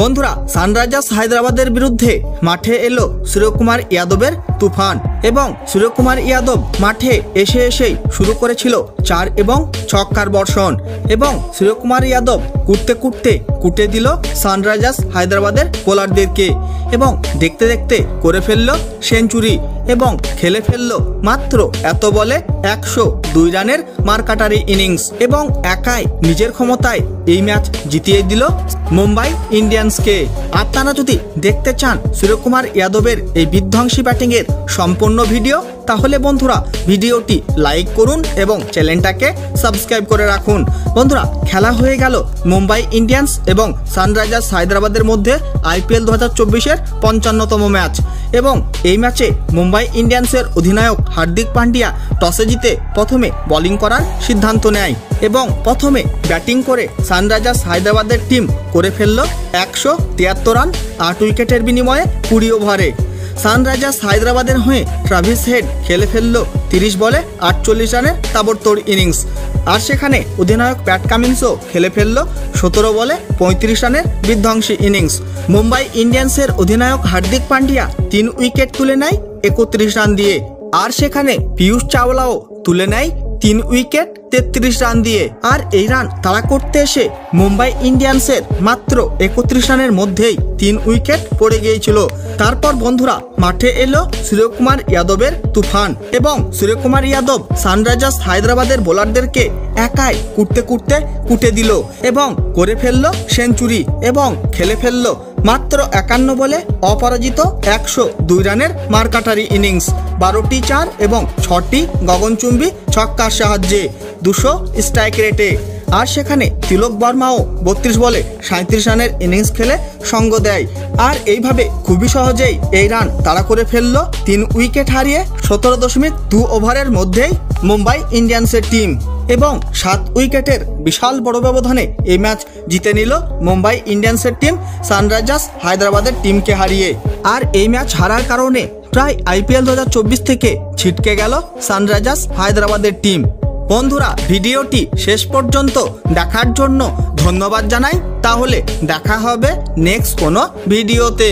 বন্ধুরা, সানরাইজার্স হায়দ্রাবাদের বিরুদ্ধে মাঠে এলো সূর্যকুমার যাদবের তুফান এবং সূর্যকুমার যাদব মাঠে এসেই শুরু করেছিল 4 এবং ছক্কার বর্ষণ এবং সূর্যকুমার যাদব কুটতে দিল সানরাইজার্স হায়দ্রাবাদের বোলারদেরকে এবং দেখতে দেখতে করে ফেললো সেঞ্চুরি এবং খেলে ফেললো মাত্র এত বলে 102 রানের মারকাটারি ইনিংস এবং একাই নিজের ক্ষমতায় এই ম্যাচ জিতিয়ে দিল মুম্বাই ইন্ডিয়ান্সকে। আপনারা যদি দেখতে চান সূর্যকুমার যাদবের এই বিধ্বংসী ব্যাটিংয়ের সম্পূর্ণ ভিডিও, তাহলে বন্ধুরা ভিডিওটি লাইক করুন এবং চ্যানেলটাকে সাবস্ক্রাইব করে রাখুন। বন্ধুরা, খেলা হয়ে গেল মুম্বাই ইন্ডিয়ান্স এবং সানরাইজার্স হায়দ্রাবাদের মধ্যে IPL 2024-এর 55তম ম্যাচ এবং এই ম্যাচে মুম্বাই ইন্ডিয়ান্সের অধিনায়ক হার্দিক পান্ডিয়া টসে জিতে প্রথমে বোলিং করার সিদ্ধান্ত নেয় এবং প্রথমে ব্যাটিং করে সানরাইজার্স হায়দ্রাবাদের টিম করে ফেলল 173 রান 8 উইকেটের বিনিময়ে 20 ওভারে। সানরাইজার্স হায়দ্রাবাদের হয়ে ট্রাভিস হেড খেলে ফেলল 30 বলে 48 রানের তাবড়তোড় ইনিংস, আর সেখানে অধিনায়ক প্যাট কামিন্সও খেলে ফেলল 17 বলে 35 রানের বিধ্বংসী ইনিংস। মুম্বাই ইন্ডিয়ান্সের অধিনায়ক হার্দিক পান্ডিয়া 3 উইকেট তুলে নেয় 31 রান দিয়ে, আর সেখানে পীয়ূষ চাওলাও তুলে নেয় 3 উইকেট 33 রান দিয়ে। আর এই রান তাড়া করতে এসে মুম্বাই ইন্ডিয়ান্সের মাত্র 31 রানের মধ্যেই 3 উইকেট পড়ে গিয়েছিল। তারপর বন্ধুরা মাঠে এলো সূর্যকুমার যাদবের তুফান এবং সূর্যকুমার যাদব সানরাইজার্স হায়দ্রাবাদের বোলারদেরকে একাই কুটতে দিল এবং করে ফেললো সেঞ্চুরি এবং খেলে ফেললো মাত্র 51 বলে অপরাজিত 102 রানের মারকাটারি ইনিংস, 12টি 4 এবং 6টি গগনচুম্বী ছক্কার সাহায্যে 200 স্ট্রাইক রেটে। আর সেখানে তিলক বর্মাও 32 বলে 37 রানের ইনিংস খেলে সঙ্গ দেয়, আর এইভাবে খুবই সহজেই এই রান তাড়া করে ফেললো 3 উইকেট হারিয়ে 17.2 ওভারের মধ্যেই মুম্বাই ইন্ডিয়ান্সের টিম এবং 7 উইকেটের বিশাল বড় ব্যবধানে এই ম্যাচ জিতে নিল মুম্বাই ইন্ডিয়ান্সের টিম সানরাইজার্স হায়দ্রাবাদের টিমকে হারিয়ে। আর এই ম্যাচ হারার কারণে প্রায় IPL 2024 থেকে ছিটকে গেল সানরাইজার্স হায়দ্রাবাদের টিম। বন্ধুরা, ভিডিওটি শেষ পর্যন্ত দেখার জন্য ধন্যবাদ জানাই। তাহলে দেখা হবে নেক্সট কোনো ভিডিওতে।